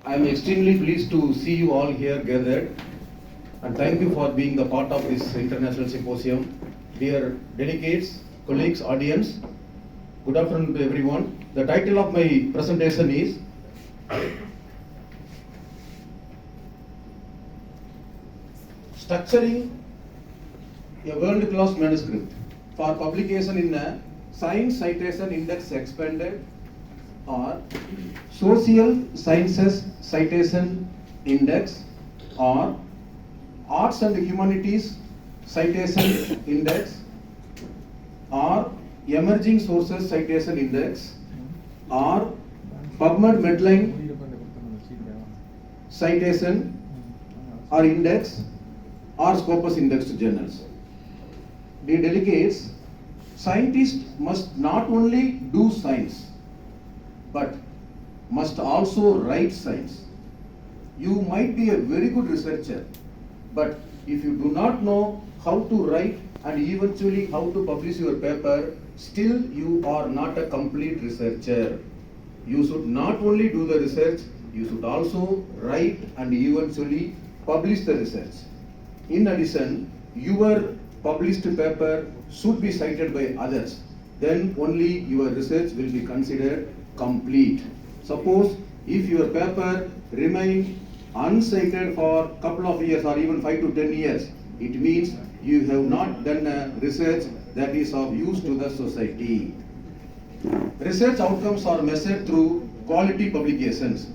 I am extremely pleased to see you all here gathered, and thank you for being the part of this international symposium. Dear delegates, colleagues, audience, good afternoon to everyone. The title of my presentation is Structuring a World-Class Manuscript for Publication in a Science Citation Index Expanded or Social Sciences Citation Index or Arts and Humanities Citation Index or Emerging Sources Citation Index or PubMed Medline Citation or Index or Scopus Indexed Journals. Dear delegates, scientists must not only do science but must also write science. You might be a very good researcher, but if you do not know how to write and eventually how to publish your paper, still you are not a complete researcher. You should not only do the research, you should also write and eventually publish the research. In addition, your published paper should be cited by others. Then only your research will be considered complete. Suppose if your paper remains uncited for a couple of years or even 5 to 10 years, it means you have not done a research that is of use to the society. Research outcomes are measured through quality publications.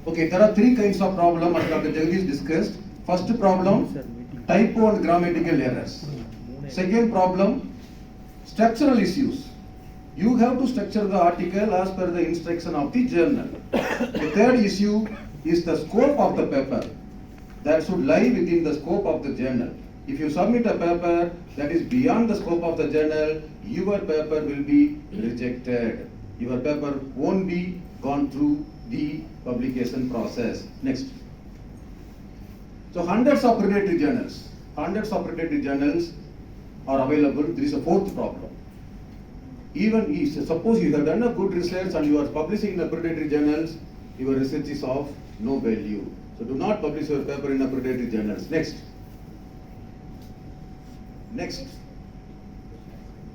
Okay, there are three kinds of problems as Dr. Jagdish discussed. First problem, typo and grammatical errors. Second problem, structural issues. You have to structure the article as per the instruction of the journal. The third issue is the scope of the paper. That should lie within the scope of the journal. If you submit a paper that is beyond the scope of the journal, your paper will be rejected. Your paper won't be gone through the publication process. Next. So hundreds of predatory journals are available. There is a fourth problem. Even if, suppose you have done a good research and you are publishing in the predatory journals, your research is of no value. So do not publish your paper in the predatory journals. Next.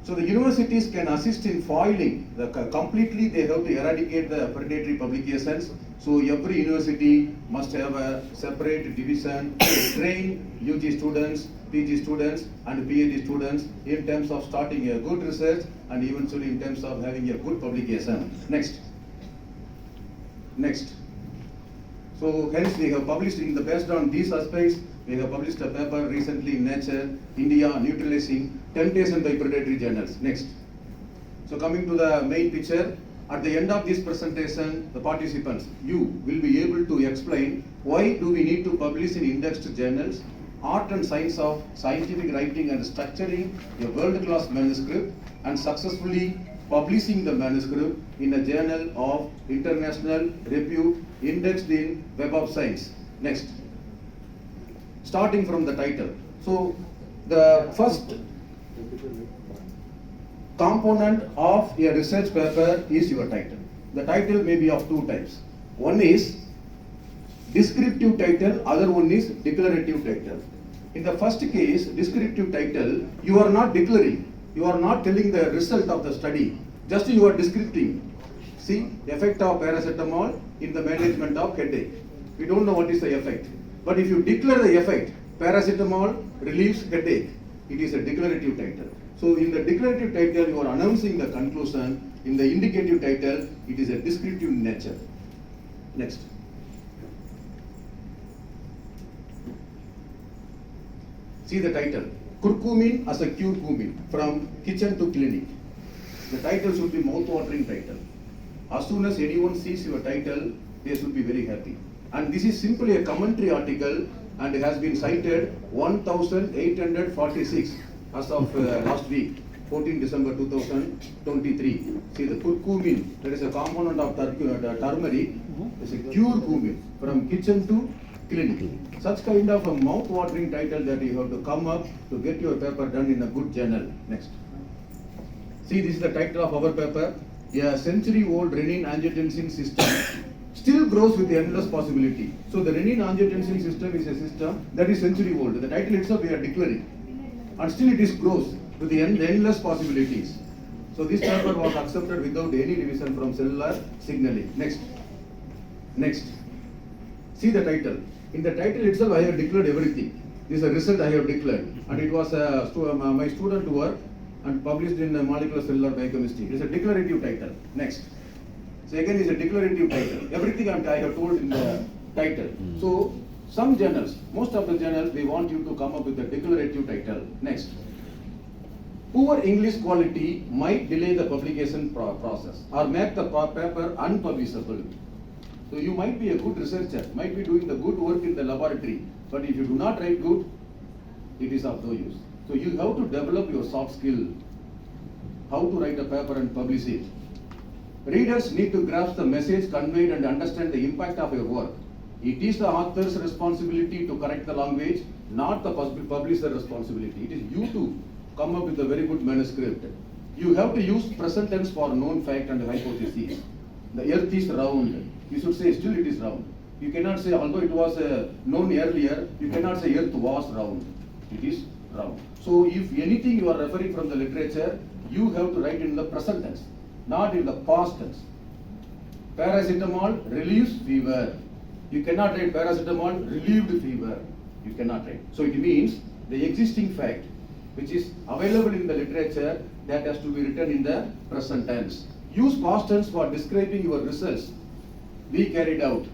So the universities can assist in foiling completely. They have to eradicate the predatory publications. So every university must have a separate division to train UG students, PG students and PhD students in terms of starting a good research and eventually in terms of having a good publication. Next. So hence we have published based on these aspects, we have published a paper recently in Nature, India, neutralizing temptation by predatory journals. Next. So coming to the main picture, at the end of this presentation, the participants, you will be able to explain why do we need to publish in indexed journals, art and science of scientific writing and structuring a world-class manuscript and successfully publishing the manuscript in a journal of international repute indexed in Web of Science. Next. Starting from the title. So the first component of a research paper is your title. The title may be of two types. One is descriptive title, other one is declarative title. In the first case, descriptive title, you are not declaring, you are not telling the result of the study, just you are descripting. See, effect of paracetamol in the management of headache. We don't know what is the effect. But if you declare the effect, paracetamol relieves headache, it is a declarative title. So in the declarative title, you are announcing the conclusion. In the indicative title, it is a descriptive nature. Next. See the title, Curcumin as a cure cumin, from kitchen to clinic. The title should be mouth-watering title. As soon as anyone sees your title, they should be very happy. And this is simply a commentary article and it has been cited 1846 as of last week, 14 December 2023. See the curcumin, that is a component of turmeric, is a cure cumin from kitchen to clinic. Such kind of a mouth-watering title that you have to come up to get your paper done in a good journal. Next. See, this is the title of our paper. A century-old renin-angiotensin system still grows with endless possibility. So the renin-angiotensin system is a system that is century-old. The title itself we are declaring. And still it is grows with the endless possibilities. So this paper was accepted without any revision from cellular signaling. Next. Next. See the title. In the title itself I have declared everything. This is a result I have declared. And it was my student work and published in Molecular Cellular Biochemistry. It is a declarative title. Next. So again is a declarative title. Everything I have told in the title. So some journals, most of the journals, they want you to come up with a declarative title. Next. Poor English quality might delay the publication process or make the paper unpublishable. So you might be a good researcher, might be doing the good work in the laboratory, but if you do not write good, it is of no use. So you have to develop your soft skill, how to write a paper and publish it. Readers need to grasp the message conveyed and understand the impact of your work. It is the author's responsibility to correct the language, not the publisher's responsibility. It is you to come up with a very good manuscript. You have to use present tense for known fact and hypothesis. The earth is round. You should say still it is round. You cannot say although it was known earlier, you cannot say earth was round. It is round. So if anything you are referring from the literature, you have to write in the present tense, not in the past tense. Paracetamol relieves fever. You cannot write paracetamol relieved fever. You cannot write. So it means the existing fact which is available in the literature, that has to be written in the present tense. Use past tense for describing your results. We carried out,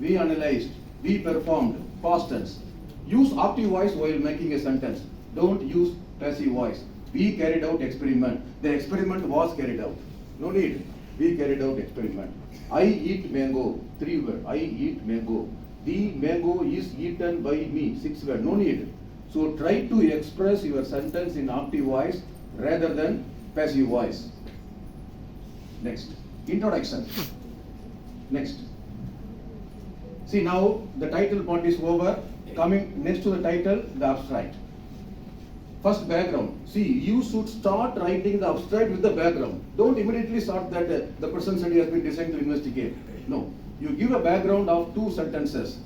we analyzed, we performed, past tense. Use active voice while making a sentence. Don't use passive voice. We carried out experiment. The experiment was carried out. No need. We carried out experiment. I eat mango. 3 words. I eat mango. The mango is eaten by me. 6 words. No need. So try to express your sentence in active voice rather than passive voice. Next. Introduction. Next. See now the title part is over. Coming next to the title, the abstract. First, background. See, you should start writing the abstract with the background. Don't immediately start that the present study has been designed to investigate. No. You give a background of 2 sentences.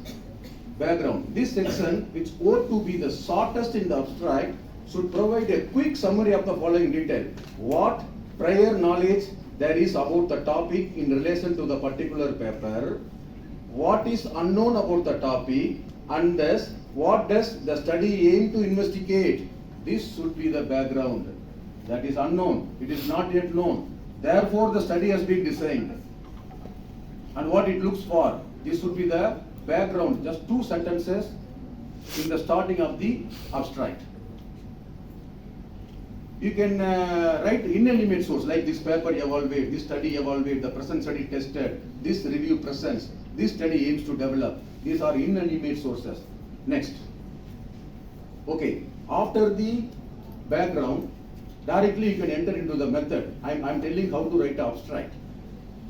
Background. This section, which ought to be the shortest in the abstract, should provide a quick summary of the following detail. What prior knowledge there is about the topic in relation to the particular paper, what is unknown about the topic, and thus what does the study aim to investigate. This should be the background. That is unknown. It is not yet known. Therefore, the study has been designed. And what it looks for. This should be the background. Just 2 sentences in the starting of the abstract. You can write inanimate source like this paper evaluated, this study evaluated, the present study tested, this review presents, this study aims to develop. These are inanimate sources. Next. Okay. After the background, directly you can enter into the method. I'm telling how to write an abstract.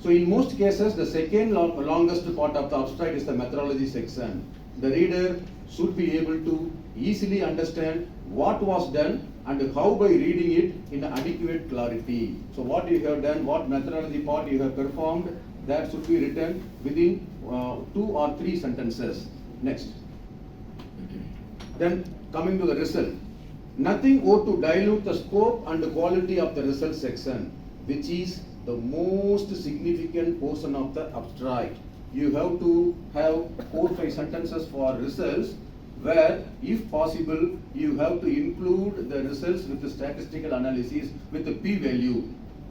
So in most cases, the second longest part of the abstract is the methodology section. The reader should be able to easily understand what was done and how by reading it in adequate clarity. So what you have done, what methodology part you have performed, that should be written within 2 or 3 sentences. Next. Then coming to the result. Nothing ought to dilute the scope and the quality of the result section, which is the most significant portion of the abstract. You have to have 4 or 5 sentences for results, where if possible you have to include the results with the statistical analysis with the p-value,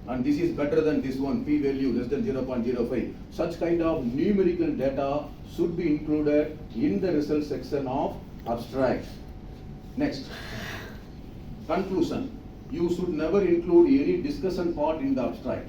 and this is better than this one, p-value less than 0.05. Such kind of numerical data should be included in the result section of abstract. Next. Conclusion. You should never include any discussion part in the abstract.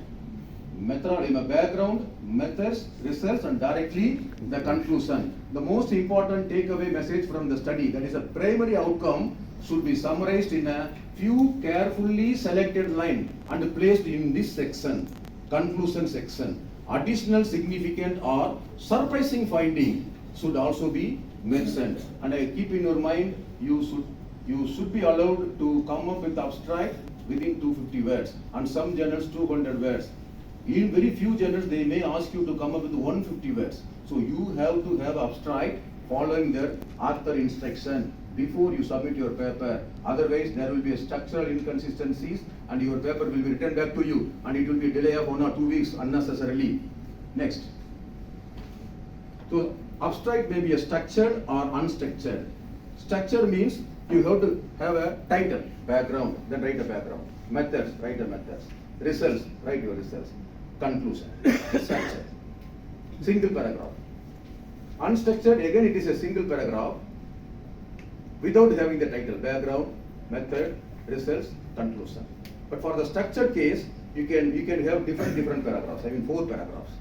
Method in the background, methods, results, and directly the conclusion. The most important takeaway message from the study, that is a primary outcome, should be summarized in a few carefully selected lines and placed in this section, conclusion section. Additional significant or surprising finding should also be mentioned. And keep in your mind, you should be allowed to come up with abstract within 250 words, and some journals 200 words. In very few journals, they may ask you to come up with 150 words. So you have to have abstract following their author instruction before you submit your paper. Otherwise, there will be a structural inconsistencies and your paper will be returned back to you, and it will be a delay of 1 or 2 weeks unnecessarily. Next. So abstract may be a structured or unstructured. Structure means you have to have a title, background, then write a background. Methods, write a methods. Results, write your results. Conclusion, structure. Single paragraph. Unstructured, again it is a single paragraph without having the title, background, method, results, conclusion. But for the structured case, you can have different paragraphs. I mean 4 paragraphs.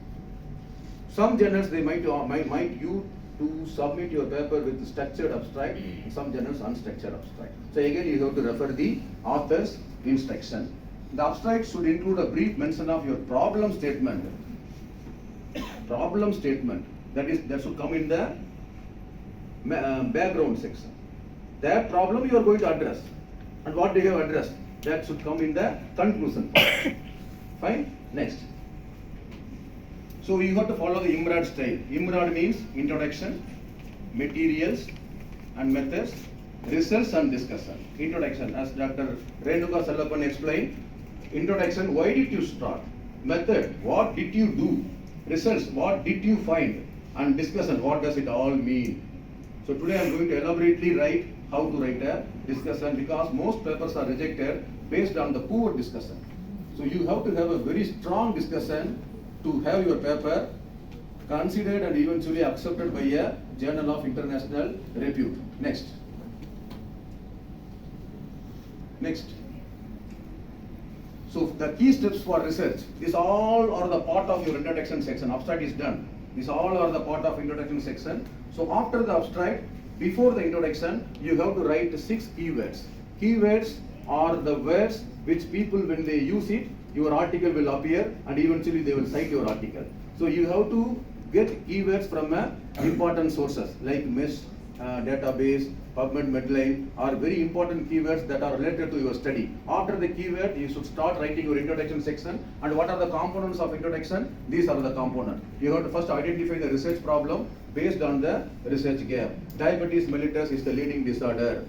Some journals they might you to submit your paper with structured abstract. Some journals unstructured abstract. So again you have to refer the author's instruction. The abstract should include a brief mention of your problem statement. Problem statement, that should come in the background section. That problem you are going to address, and what they have addressed, that should come in the conclusion part. Fine. Next. So you have to follow the IMRAD style. IMRAD means introduction, materials and methods, results and discussion. Introduction, as Dr. Renuka Sallapan explained. Introduction, why did you start? Method, what did you do? Results, what did you find? And discussion, what does it all mean? So today I am going to elaborately write how to write a discussion, because most papers are rejected based on the poor discussion. So you have to have a very strong discussion to have your paper considered and eventually accepted by a journal of international repute. Next. So the key steps for research, these all are the part of your introduction section. Abstract is done. These all are the part of introduction section. So after the abstract, before the introduction, you have to write 6 keywords. Keywords are the words which people, when they use it, your article will appear and eventually they will cite your article. So you have to get keywords from important sources like MESH, database, PubMed, Medline are very important keywords that are related to your study. After the keyword, you should start writing your introduction section. And what are the components of introduction? These are the components. You have to first identify the research problem based on the research gap. Diabetes mellitus is the leading disorder.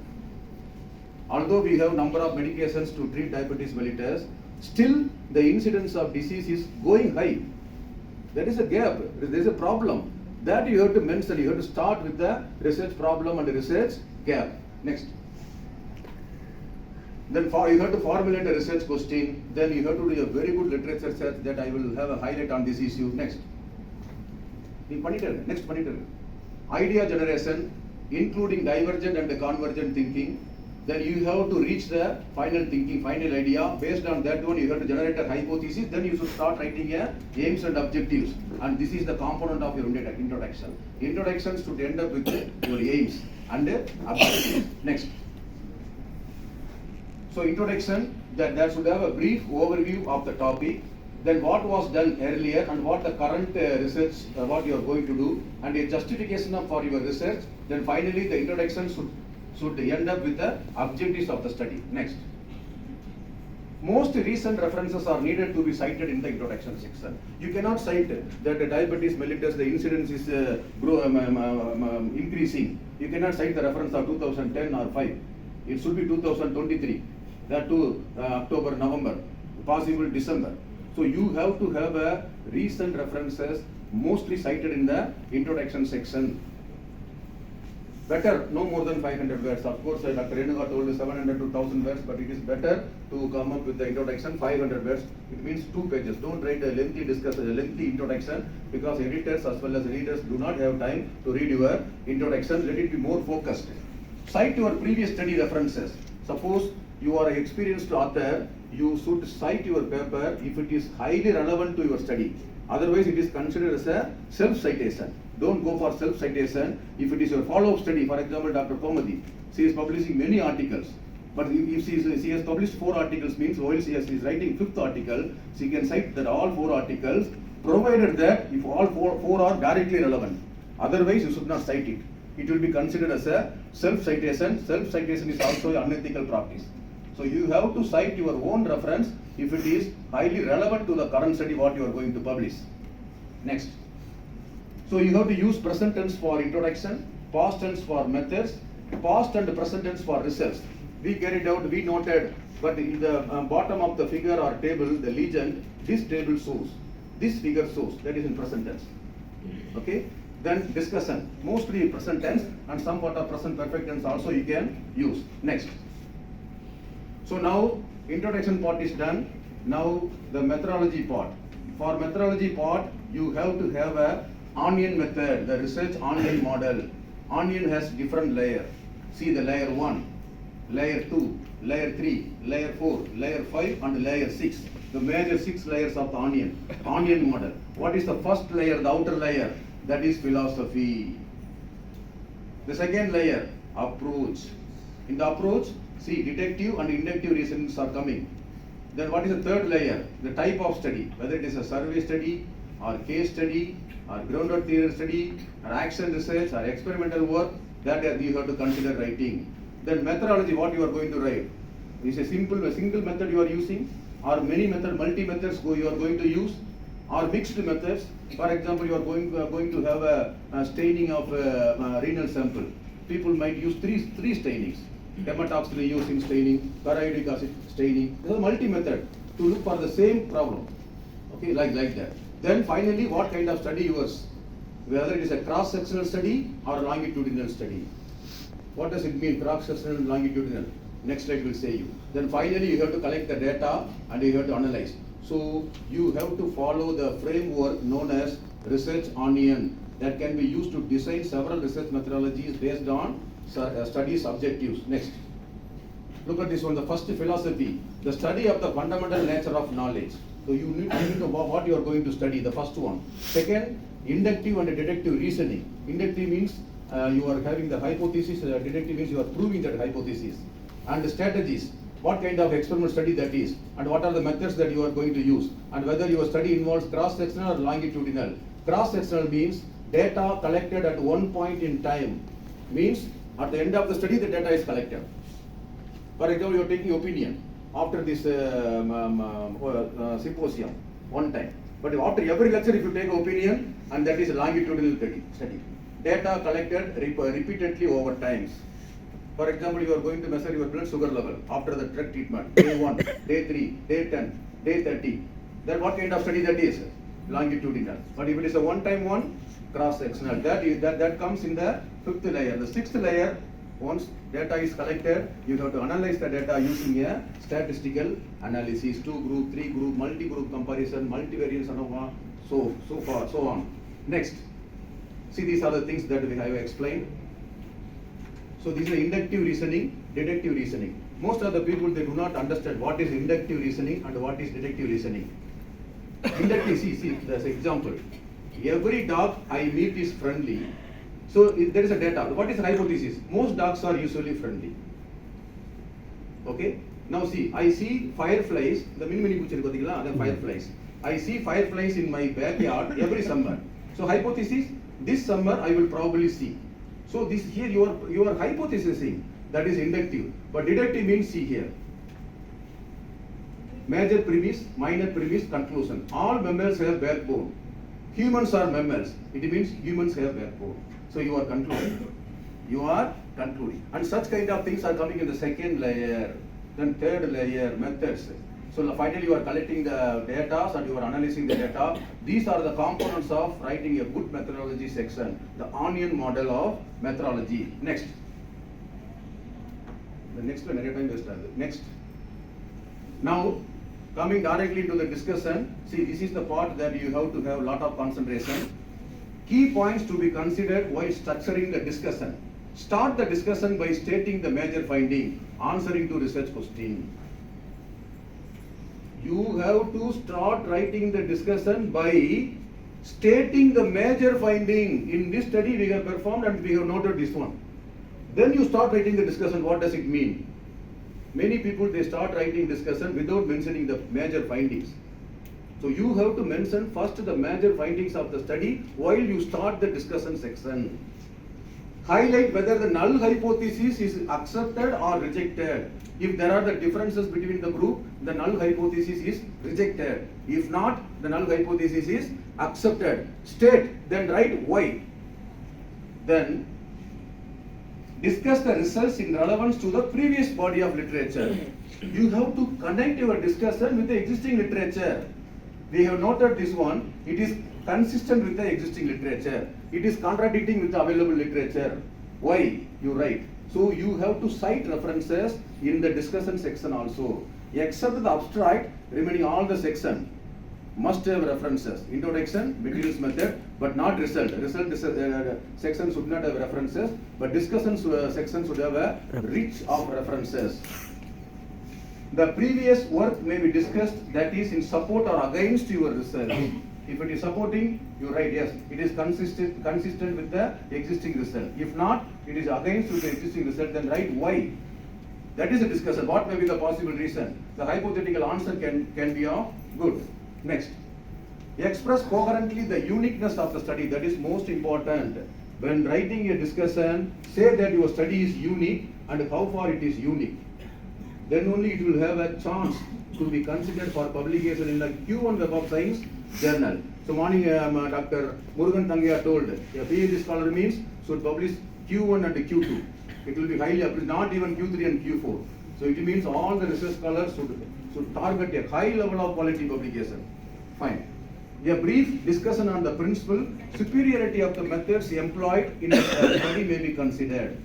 Although we have number of medications to treat diabetes mellitus, still the incidence of disease is going high. There is a gap, there is a problem. That you have to mention, you have to start with the research problem and the research gap. Next. Then you have to formulate a research question, then you have to do a very good literature search that I will have a highlight on this issue. Next. Next. Idea generation, including divergent and convergent thinking. Then you have to reach the final thinking, final idea. Based on that one, you have to generate a hypothesis. Then you should start writing aims and objectives. And this is the component of your introduction. Introductions should end up with your aims and objectives. Next. So introduction, that should have a brief overview of the topic. Then what was done earlier and what the current research, what you are going to do, and a justification for your research. Then finally, the introduction should end up with the objectives of the study. Next. Most recent references are needed to be cited in the introduction section. You cannot cite that diabetes mellitus, the incidence is increasing. You cannot cite the reference of 2010 or 5. It should be 2023. That too, October, November, possible December. So you have to have a recent references mostly cited in the introduction section. Better, no more than 500 words. Of course, Dr. Renuka told 700 to 1000 words, but it is better to come up with the introduction 500 words. It means 2 pages. Don't write a lengthy discussion, a lengthy introduction, because editors as well as readers do not have time to read your introduction. Let it be more focused. Cite your previous study references. Suppose you are an experienced author, you should cite your paper if it is highly relevant to your study. Otherwise, it is considered as a self-citation. Don't go for self-citation. If it is your follow-up study, for example, Dr. Komati, she is publishing many articles. But if she has published 4 articles, means while she is writing 5th article, she can cite that all 4 articles, provided that if all four are directly relevant. Otherwise, you should not cite it. it will be considered as a self-citation. Self-citation is also an unethical practice. So you have to cite your own reference if it is highly relevant to the current study what you are going to publish. Next. So you have to use present tense for introduction, past tense for methods, past and present tense for results. We carried out, we noted, but in the bottom of the figure or table, the legend, this table shows, this figure shows, that is in present tense. Okay? Then discussion, mostly present tense and some part of present perfect tense also you can use. Next. So now introduction part is done. Now the methodology part. For methodology part, you have to have a onion method, the research onion model. Onion has different layer. See the layer 1, layer 2, layer 3, layer 4, layer 5 and layer 6. The major 6 layers of the onion. Onion model. What is the first layer, the outer layer? That is philosophy. The second layer, approach. In the approach, see deductive and inductive reasonings are coming. Then what is the third layer? The type of study, whether it is a survey study or case study or grounded theory study or action research or experimental work, that you have to consider writing. Then methodology, what you are going to write. Is a single method you are using, or many method, multi methods you are going to use, or mixed methods. For example, you are going to have a staining of a renal sample. People might use three stainings. Hematoxylin used in staining, periodic acid staining. This is a multi-method to look for the same problem. Okay, like that. Then finally, what kind of study yours? Whether it is a cross-sectional study or a longitudinal study. What does it mean, cross-sectional and longitudinal? Next slide will say you. Then finally, you have to collect the data and you have to analyze. So you have to follow the framework known as research onion that can be used to design several research methodologies based on studies objectives. Next. Look at this one, the first philosophy, the study of the fundamental nature of knowledge. So you need to know what you are going to study, the first one. Second, inductive and deductive reasoning. Inductive means you are having the hypothesis, deductive means you are proving that hypothesis. And the strategies, what kind of experimental study that is, and what are the methods that you are going to use, and whether your study involves cross-sectional or longitudinal. Cross-sectional means data collected at one point in time, means at the end of the study the data is collected. For example, you are taking opinion after this symposium one time. But after every lecture, if you take opinion, and that is a longitudinal study. Data collected repeatedly over times. For example, you are going to measure your blood sugar level after the drug treatment, day 1, day 3, day 10, day 30. Then what kind of study that is? Longitudinal. But if it is a one-time one, cross-sectional. That comes in the 5th layer. The 6th layer, once data is collected, you have to analyze the data using a statistical analysis, 2 group, 3 group, multi-group comparison, multivariance, so on. Next. See, these are the things that we have explained. So these are inductive reasoning, deductive reasoning. Most of the people, they do not understand what is inductive reasoning and what is deductive reasoning. Inductive, see, there's an example. Every dog I meet is friendly. So there is a data. What is the hypothesis? Most dogs are usually friendly. Okay? Now see, I see fireflies, the mini fireflies. I see fireflies in my backyard every summer. So hypothesis, this summer I will probably see. So this here you are hypothesizing, that is inductive. But deductive means, see here. Major premise, minor premise, conclusion. All mammals have backbone. Humans are mammals. It means humans have backbone. So you are concluding. You are concluding. And such kind of things are coming in the 2nd layer, then 3rd layer, methods. So finally you are collecting the data and you are analyzing the data. These are the components of writing a good methodology section, the onion model of methodology. Next. The next one, next. Now, coming directly into the discussion, see, this is the part that you have to have a lot of concentration. Key points to be considered while structuring the discussion. Start the discussion by stating the major finding, answering to research question. You have to start writing the discussion by stating the major finding. In this study we have performed and we have noted this one. Then you start writing the discussion. What does it mean? Many people, they start writing discussion without mentioning the major findings. So you have to mention first the major findings of the study while you start the discussion section. Highlight whether the null hypothesis is accepted or rejected. If there are the differences between the group, the null hypothesis is rejected. If not, the null hypothesis is accepted. State, then write why. Then discuss the results in relevance to the previous body of literature. You have to connect your discussion with the existing literature. We have noted this one. It is consistent with the existing literature. It is contradicting with the available literature. Why? You write. So you have to cite references in the discussion section also. Except the abstract, remaining all the section must have references. Introduction, materials method, but not result. Result section should not have references, but discussion section should have a rich of references. The previous work may be discussed that is in support or against your result. If it is supporting, you write yes, it is consistent with the existing result. If not, it is against with the existing result, then write why. That is a discussion. What may be the possible reason? The hypothetical answer can be of good. Next. Express coherently the uniqueness of the study. That is most important. When writing a discussion, say that your study is unique and how far it is unique. Then only it will have a chance to be considered for publication in the Q1 Web of Science journal. So morning Dr. Murugan Thangaya told, a PhD scholar means should publish Q1 and Q2. It will be highly appreciated, not even Q3 and Q4. So it means all the research scholars should target a high level of quality publication. Fine. A brief discussion on the principle, superiority of the methods employed in the study may be considered.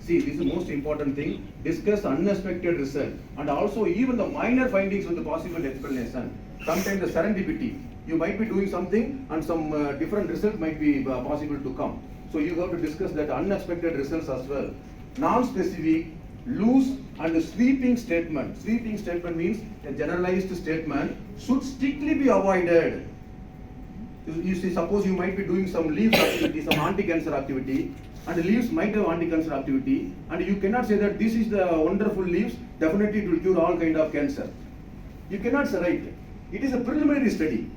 See, this is the most important thing. Discuss unexpected result and also even the minor findings with the possible explanation. Sometimes the serendipity. You might be doing something and some different result might be possible to come. So you have to discuss that unexpected results as well. Non-specific, loose and sweeping statement. Sweeping statement means a generalized statement should strictly be avoided. You see, suppose you might be doing some leaves activity, some anti-cancer activity, and the leaves might have anti-cancer activity, and you cannot say that this is the wonderful leaves, definitely it will cure all kind of cancer. You cannot say right. It is a preliminary study.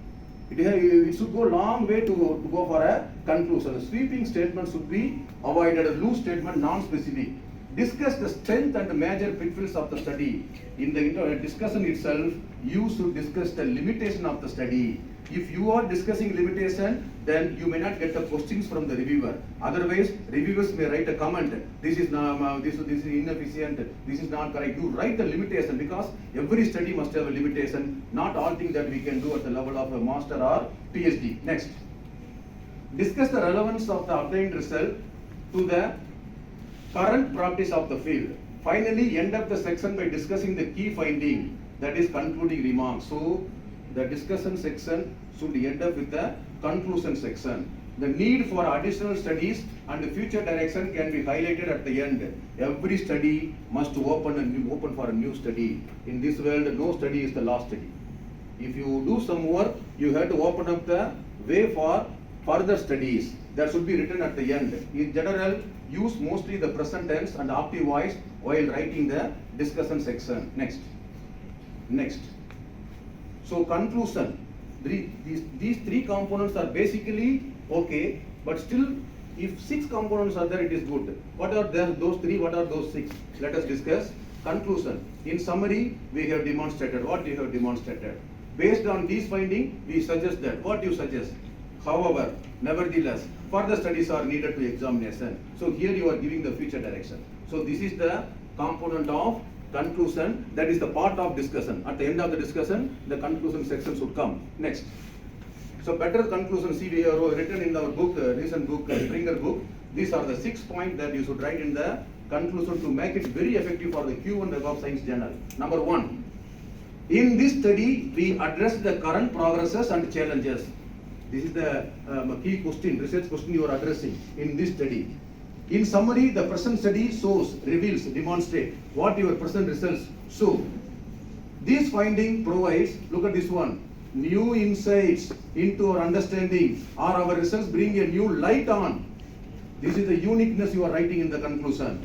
It should go a long way to go for a conclusion. The sweeping statement should be avoided. A loose statement, non-specific. Discuss the strength and the major pitfalls of the study. In the discussion itself, you should discuss the limitation of the study. If you are discussing limitation, then you may not get the questions from the reviewer. Otherwise, reviewers may write a comment. This is inefficient. This is not correct. You write the limitation because every study must have a limitation. Not all things that we can do at the level of a master or PhD. Next, discuss the relevance of the obtained result to the current practice of the field. Finally, end up the section by discussing the key finding, that is concluding remarks. So, the discussion section should end up with the conclusion section. The need for additional studies and the future direction can be highlighted at the end. Every study must open for a new study. In this world, no study is the last study. If you do some work, you have to open up the way for further studies. That should be written at the end. In general, use mostly the present tense and active voice while writing the discussion section. Next. So conclusion. These three components are basically okay, but still, if 6 components are there, it is good. What are those 3? What are those 6? Let us discuss. Conclusion. In summary, we have demonstrated what you have demonstrated. Based on these findings, we suggest that. What you suggest? However, nevertheless, further studies are needed to examination. So here you are giving the future direction. So this is the component of conclusion, that is the part of discussion. At the end of the discussion, the conclusion section should come. Next. So better conclusion, see, we have written in our book, recent book, Springer book. These are the 6 points that you should write in the conclusion to make it very effective for the Q1 Web of Science journal. Number 1. In this study, we address the current progresses and challenges. This is the key question, research question you are addressing in this study. In summary, the present study shows, reveals, demonstrates what your present results show. This finding provides, look at this one, new insights into our understanding, or our results bring a new light on. This is the uniqueness you are writing in the conclusion.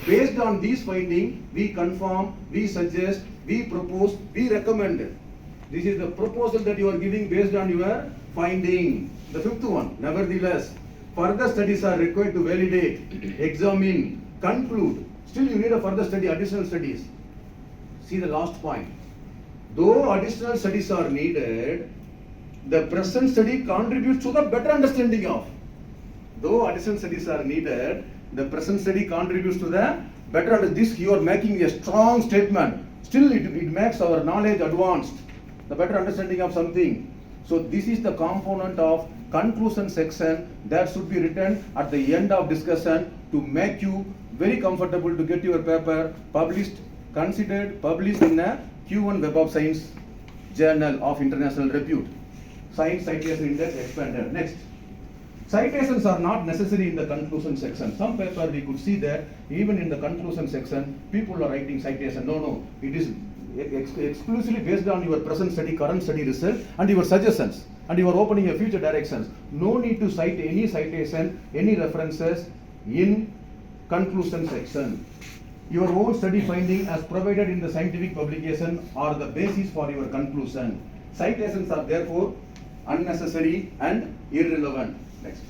Based on these findings, we confirm, we suggest, we propose, we recommend. This is the proposal that you are giving based on your finding. The 5th one, nevertheless, Further studies are required to validate, examine, conclude. Still you need a further study, additional studies. See the last point. Though additional studies are needed, the present study contributes to the better understanding of. Though additional studies are needed, the present study contributes to the better understanding. This you are making a strong statement. Still it makes our knowledge advanced, the better understanding of something. So this is the component of conclusion section that should be written at the end of discussion to make you very comfortable to get your paper published, considered, published in a Q1 Web of Science journal of international repute. Science Citation Index expanded. Next. Citations are not necessary in the conclusion section. Some paper we could see that even in the conclusion section, people are writing citation. No, it is exclusively based on your present study, current study result and your suggestions and your opening a future directions. No need to cite any citation, any references in conclusion section. Your own study finding as provided in the scientific publication are the basis for your conclusion. Citations are therefore unnecessary and irrelevant. Next.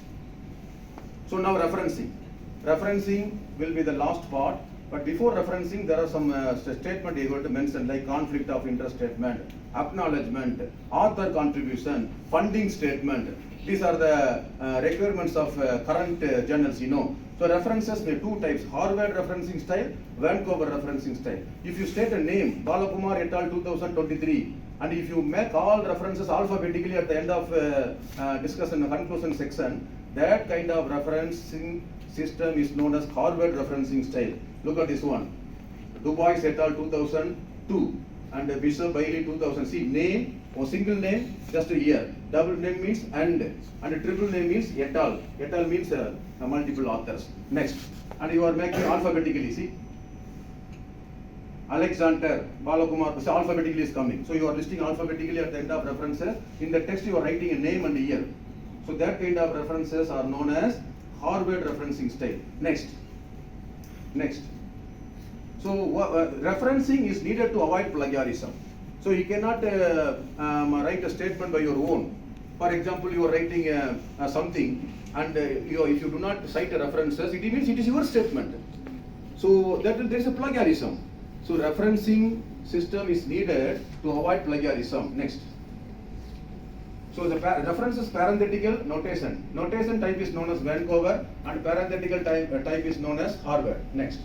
So now referencing. Referencing will be the last part. But before referencing, there are some statement you are going to mention like conflict of interest statement, acknowledgement, author contribution, funding statement. These are the requirements of current journals, you know. So references may two types, Harvard referencing style, Vancouver referencing style. If you state a name, Balakumar et al. 2023, and if you make all references alphabetically at the end of discussion, conclusion section, that kind of referencing system is known as Harvard referencing style. Look at this one. Du Bois et al. 2002 and Bishop Bailey 2000. See, name or single name, just a year. Double name means and triple name means et al. Et al means multiple authors. Next. And you are making alphabetically, see. Alexander, Balakumar, so alphabetically is coming. So you are listing alphabetically at the end of references. In the text you are writing a name and a year. So that kind of references are known as Harvard referencing style. Next. So referencing is needed to avoid plagiarism. So you cannot write a statement by your own. For example, you are writing something and if you do not cite references, it means it is your statement. So there is a plagiarism. So referencing system is needed to avoid plagiarism. Next. So the references parenthetical notation. Notation type is known as Vancouver and parenthetical type is known as Harvard. Next.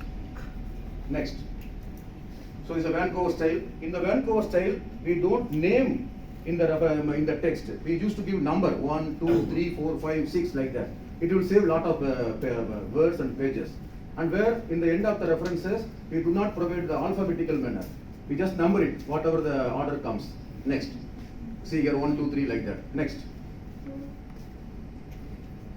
So it's a Vancouver style. In the Vancouver style, we don't name in the text. We used to give number 1, 2, 3, 4, 5, 6 like that. It will save a lot of words and pages. And where in the end of the references, we do not provide the alphabetical manner. We just number it, whatever the order comes. Next. See here 1, 2, 3 like that. Next.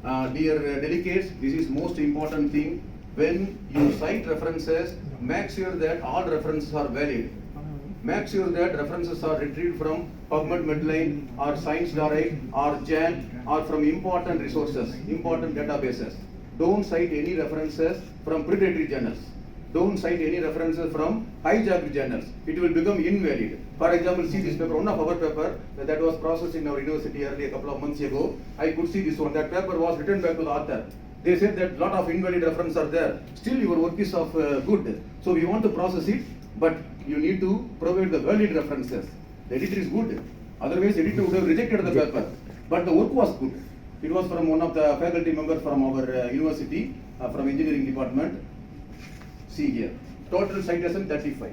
Dear delegates, this is most important thing. When you cite references, make sure that all references are valid. Make sure that references are retrieved from PubMed, Medline, or Science.org, or JAN, or from important resources, important databases. Don't cite any references from predatory journals. Don't cite any references from hijacked journals. It will become invalid. For example, see this paper, one of our paper that was processed in our university earlier a couple of months ago. I could see this one. That paper was written back to the author. They said that lot of invalid references are there. Still your work is of good. So we want to process it, but you need to provide the valid references. The editor is good. Otherwise, editor would have rejected the paper. But the work was good. It was from one of the faculty members from our university, from engineering department. See here, total citation 35.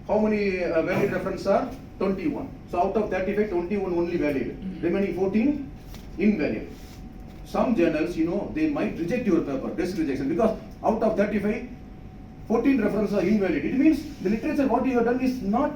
How many valid references are? 21. So out of 35, 21 only valid. Remaining 14 invalid. Some journals, they might reject your paper, desk rejection, because out of 35, 14 references are invalid. It means the literature what you have done is not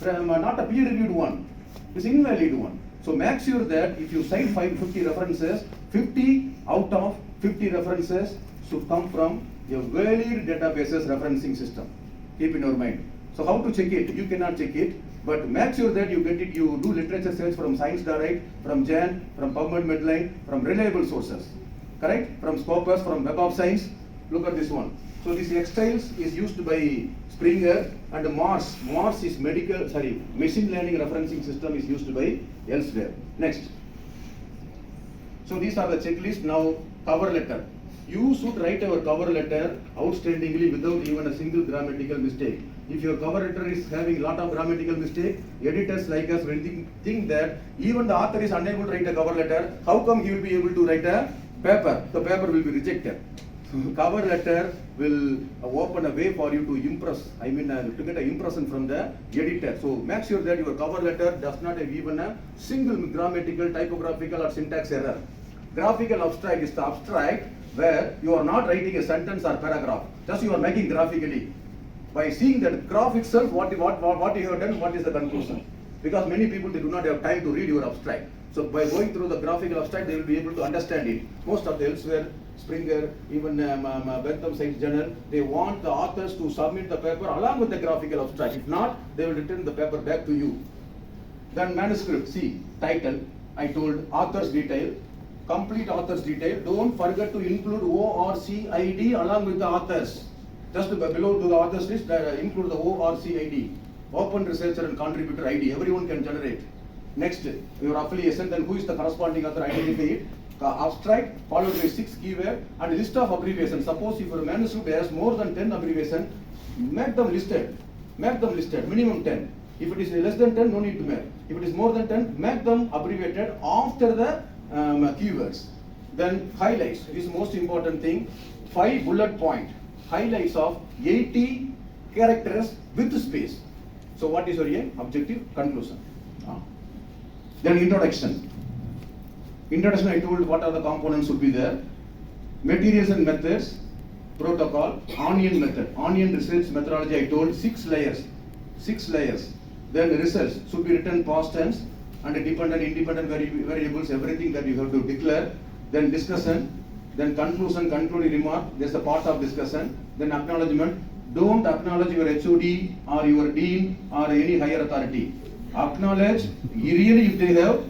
a peer-reviewed one. It's invalid one. So make sure that if you cite 50 references, 50 out of 50 references should come from a valid databases referencing system. Keep in your mind. So how to check it? You cannot check it, but make sure that you get it. You do literature search from Science.org, from JAN, from PubMed, Medline, from reliable sources. Correct? From Scopus, from Web of Science. Look at this one. So this X-Styles is used by Springer, and Mars is machine learning referencing system is used by elsewhere. Next. So these are the checklist. Now cover letter. You should write your cover letter outstandingly without even a single grammatical mistake. If your cover letter is having a lot of grammatical mistake, editors like us will think that even the author is unable to write a cover letter, how come he will be able to write a paper? The paper will be rejected. Cover letter will open a way for you to impress, to get an impression from the editor. So make sure that your cover letter does not have even a single grammatical, typographical or syntax error. Graphical abstract is the abstract where you are not writing a sentence or paragraph, just you are making graphically. By seeing that graph itself, what you have done, what is the conclusion? Because many people, they do not have time to read your abstract. So by going through the graphical abstract, they will be able to understand it. Most of the elsewhere, Springer, even Bentham Science Journal, they want the authors to submit the paper along with the graphical abstract. If not, they will return the paper back to you. Then manuscript, see, title, I told author's detail, complete author's detail. Don't forget to include ORCID along with the authors. Just below to the author's list, include the ORCID, Open Researcher and Contributor ID. Everyone can generate. Next, your affiliation, then who is the corresponding author, identify it. Abstract followed by 6 keywords and a list of abbreviations. Suppose if your manuscript has more than 10 abbreviations, make them listed. Make them listed, minimum 10. If it is less than 10, no need to make. If it is more than 10, make them abbreviated after the keywords. Then highlights, this is the most important thing. 5 bullet point highlights of 80 characters with space. So what is your aim? Objective, conclusion. Then introduction. Introduction, I told what are the components should be there. Materials and methods, protocol, onion method. Onion research methodology, I told 6 layers. 6 layers. Then results should be written past tense and dependent, independent variables, everything that you have to declare. Then discussion, then conclusion, concluding remark, there's a part of discussion. Then acknowledgement, don't acknowledge your HOD or your dean or any higher authority. Acknowledge really if they have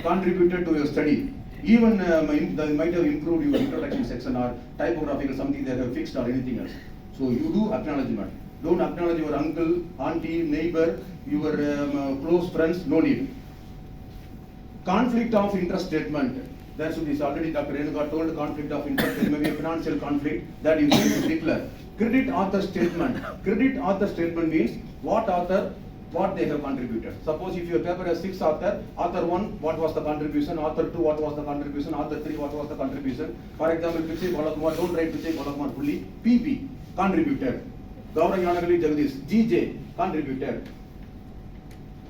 contributed to your study. Even they might have improved your introduction section or typographical something they have fixed or anything else. So you do acknowledgement. Don't acknowledge your uncle, auntie, neighbor, your close friends, no need. Conflict of interest statement. That should be already Dr. Renuka told conflict of interest. There may be a financial conflict that you need to declare. Credit author statement. Credit author statement means what author, what they have contributed. Suppose if your paper has 6 authors, author 1, what was the contribution, author 2, what was the contribution, author 3, what was the contribution. For example, Balakumar, don't write Balakumar fully. PP, contributed. Gaurayanagli Jagdish, GJ, contributed.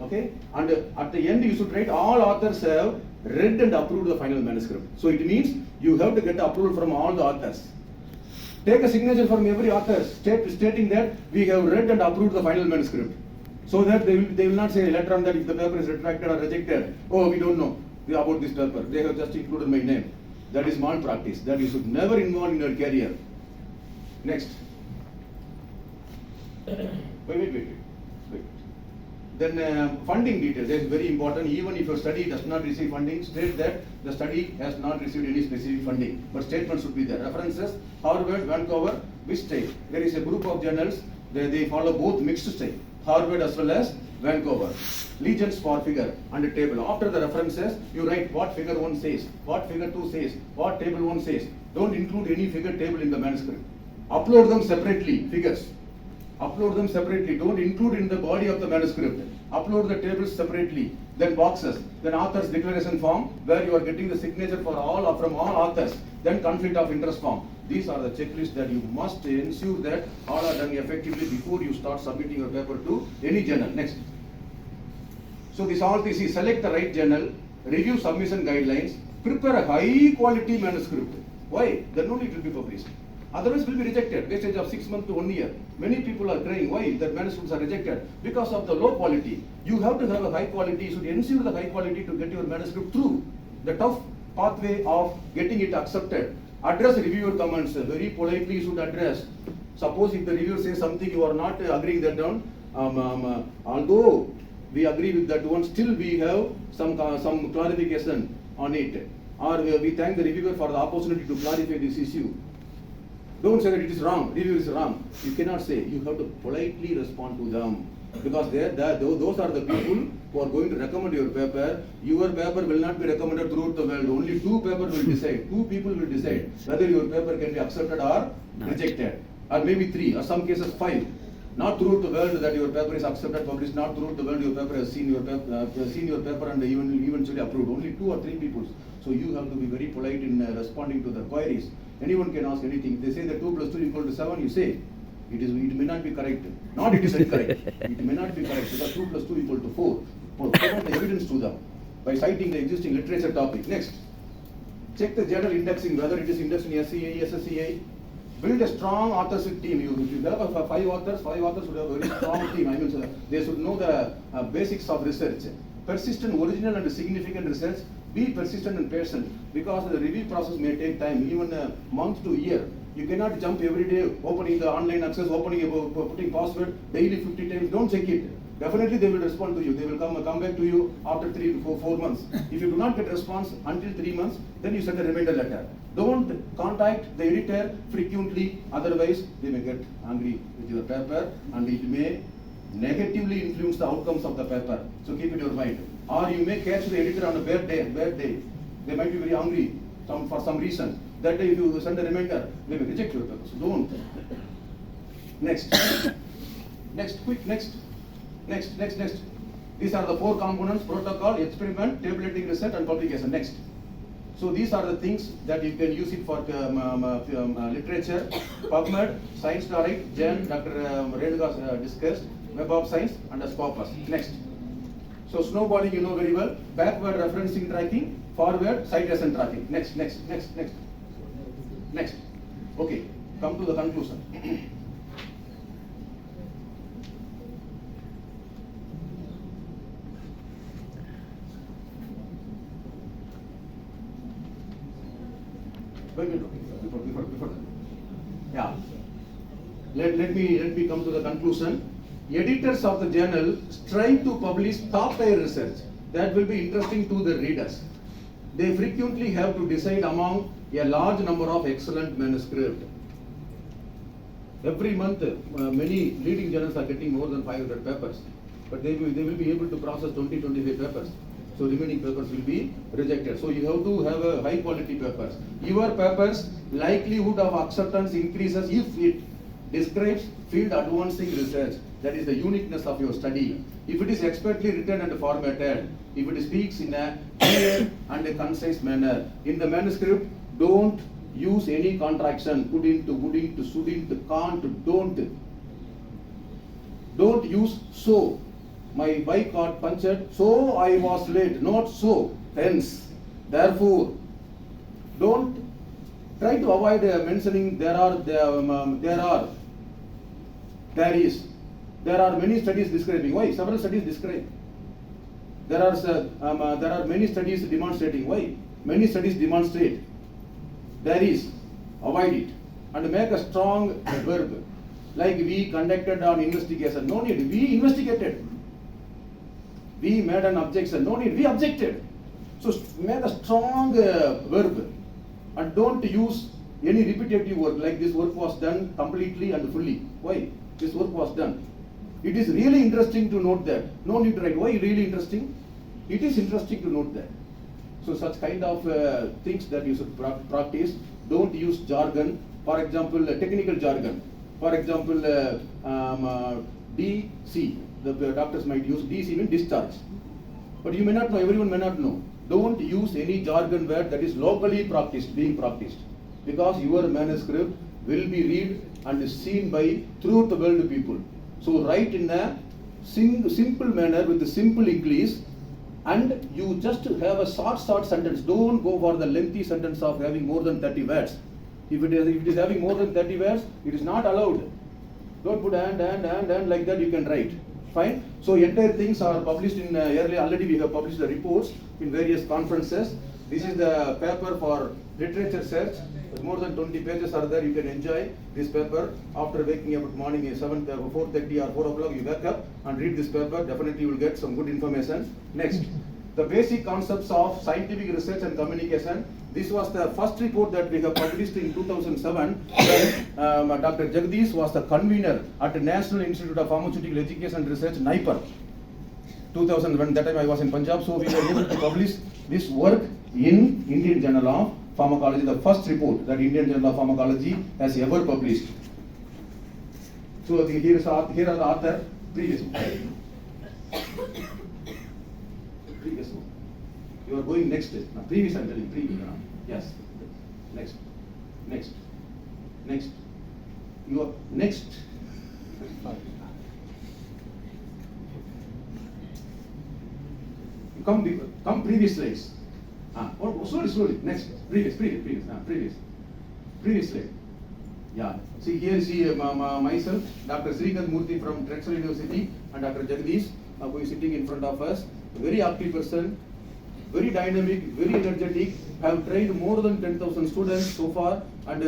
Okay, and at the end you should write all authors have read and approved the final manuscript. So it means you have to get approval from all the authors. Take a signature from every author stating that we have read and approved the final manuscript. So that they will not say later on that if the paper is retracted or rejected, oh, we don't know about this paper, they have just included my name. That is malpractice, that you should never involve in your career. Next. Wait. Then funding details is very important. Even if your study does not receive funding, state that the study has not received any specific funding. But statement should be there. References, Harvard, Vancouver, which state? There is a group of journals, they follow both mixed state, Harvard as well as Vancouver. Legends for figure and a table. After the references, you write what figure 1 says, what figure 2 says, what table 1 says. Don't include any figure table in the manuscript. Upload them separately, figures. Upload them separately. Don't include in the body of the manuscript. Upload the tables separately. Then boxes. Then author's declaration form where you are getting the signature for all from all authors. Then conflict of interest form. These are the checklists that you must ensure that all are done effectively before you start submitting your paper to any journal. Next. So this is select the right journal, review submission guidelines, prepare a high quality manuscript. Why? Then only it will be published. Otherwise it will be rejected. Wastage of 6 months to 1 year. Many people are crying, why? That manuscripts are rejected. Because of the low quality. You have to have a high quality. You should ensure the high quality to get your manuscript through the tough pathway of getting it accepted. Address reviewer comments. Very politely you should address. Suppose if the reviewer says something you are not agreeing that down, although we agree with that one, still we have some clarification on it. Or we thank the reviewer for the opportunity to clarify this issue. Don't say that it is wrong, review is wrong. You cannot say, you have to politely respond to them. Because those are the people who are going to recommend your paper. Your paper will not be recommended throughout the world. Only two people will decide. Two people will decide whether your paper can be accepted or rejected. Or maybe three, or some cases five. Not throughout the world that your paper is accepted, published. Not throughout the world your paper has seen your paper and eventually approved. Only two or three people. So you have to be very polite in responding to the queries. Anyone can ask anything. If they say that 2 plus 2 equal to 7, you say it may not be correct. Not it is incorrect. It may not be correct because 2 plus 2 equal to 4. Provide the evidence to them by citing the existing literature topic. Next, check the journal indexing, whether it is indexed in SCIE, SCIE. Build a strong authorship team. If you have 5 authors should have a very strong team. I mean, they should know the basics of research. Persistent, original and significant research. Be persistent and patient because the review process may take time, even a month to a year. You cannot jump every day, opening the online access, putting password daily 50 times. Don't check it. Definitely they will respond to you. They will come back to you after 3 to 4 months. If you do not get response until 3 months, then you send a reminder letter. Don't contact the editor frequently, otherwise they may get angry with your paper and it may negatively influence the outcomes of the paper. So keep it in your mind. Or you may catch the editor on a bad day. They might be very angry for some reason. That day if you send a reminder, they may reject your paper. So don't. Next. Next. These are the 4 components: protocol, experiment, tabulating result, and publication. Next. So these are the things that you can use it for literature. PubMed, Science.org, Jen, Dr. Renuka discussed, Web of Science, and a Scopus. Next. So snowballing you know very well. Backward referencing tracking, forward citation tracking. Next. Okay, come to the conclusion. Before that. Yeah. Let me come to the conclusion. Editors of the journal strive to publish top-tier research that will be interesting to the readers. They frequently have to decide among a large number of excellent manuscripts. Every month, many leading journals are getting more than 500 papers, but they will be able to process 20-25 papers. So remaining papers will be rejected. So you have to have a high quality papers. Your papers likelihood of acceptance increases if it describes field advancing research. That is the uniqueness of your study. If it is expertly written and formatted, if it speaks in a clear and a concise manner, in the manuscript, don't use any contraction. Couldn't, wouldn't, shouldn't, can't, don't. Don't use so. My bike got punctured, so I was late. Not so, hence. Therefore, don't try to avoid mentioning there are many studies describing. Why? Several studies describe. There are many studies demonstrating. Why? Many studies demonstrate. There is. Avoid it. And make a strong verb. Like we conducted an investigation. No need. We investigated. We made an objection. No need. We objected. So make a strong verb. And don't use any repetitive work like this work was done completely and fully. Why? This work was done. It is really interesting to note that. No need to write. Why really interesting? It is interesting to note that. So such kind of things that you should practice. Don't use jargon. For example, technical jargon. For example, DC. The doctors might use DC means discharge. But you may not know. Everyone may not know. Don't use any jargon word that is locally being practiced. Because your manuscript will be read and seen by throughout the world people. So write in a simple manner with the simple English, and you just have a short sentence. Don't go for the lengthy sentence of having more than 30 words. If it is having more than 30 words, it is not allowed. Don't put and like that you can write. Fine. So entire things are published in earlier. Already we have published the reports in various conferences. This is the paper for literature search. More than 20 pages are there. You can enjoy this paper after waking up at morning at 4:30 or 4 o'clock. You wake up and read this paper. Definitely you will get some good information. Next, the basic concepts of scientific research and communication. This was the first report that we have published in 2007. When Dr. Jagdish was the convener at the National Institute of Pharmaceutical Education and Research, NIPER. 2001, that time I was in Punjab, so we were able to publish this work in Indian Journal of Pharmacology, the first report that Indian Journal of Pharmacology has ever published. So here are the author, previous one. Previous one. You are going next. Now, previous I'm telling, previous. Yes. Next. Next. Next. You are next. Come previous slides. Slowly. Next. Previous. Previous slide. Yeah. See here, myself, Dr. Srikant Murthy from Drexel University, and Dr. Jagdish, who is sitting in front of us. Very active person, very dynamic, very energetic. Have trained more than 10,000 students so far, and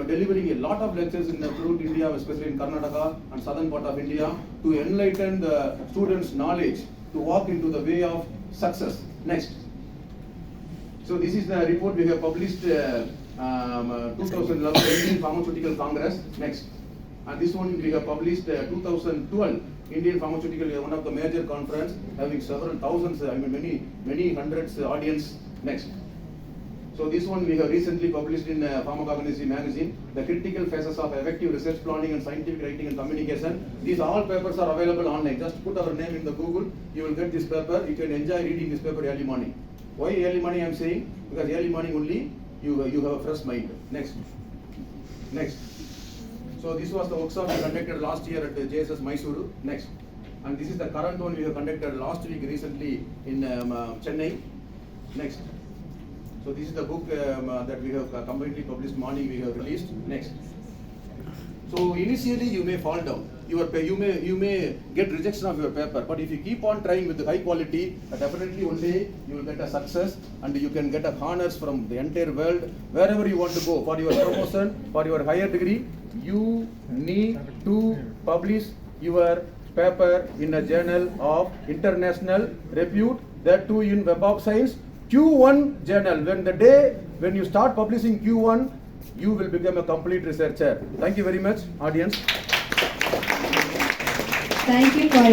delivering a lot of lectures in throughout India, especially in Karnataka and southern part of India, to enlighten the students' knowledge to walk into the way of success. Next. So this is the report we have published 2011 Indian Pharmaceutical Congress. Next. And this one we have published 2012 Indian Pharmaceutical, one of the major conference, having several thousands, many hundreds audience. Next. So this one we have recently published in Pharmacognosy magazine, the critical phases of effective research planning and scientific writing and communication. These all papers are available online. Just put our name in the Google, you will get this paper. You can enjoy reading this paper early morning. Why early morning I am saying? Because early morning only you have a fresh mind. Next. So this was the workshop we conducted last year at JSS Mysuru. Next. And this is the current one we have conducted last week recently in Chennai. Next. So this is the book that we have completely published morning we have released. Next. So initially you may fall down. You may get rejection of your paper, but if you keep on trying with the high quality, definitely one day you will get a success and you can get a honors from the entire world. Wherever you want to go for your promotion, for your higher degree, you need to publish your paper in a journal of international repute, that too in Web of Science Q1 journal. When you start publishing Q1, you will become a complete researcher. Thank you very much, audience. Thank you for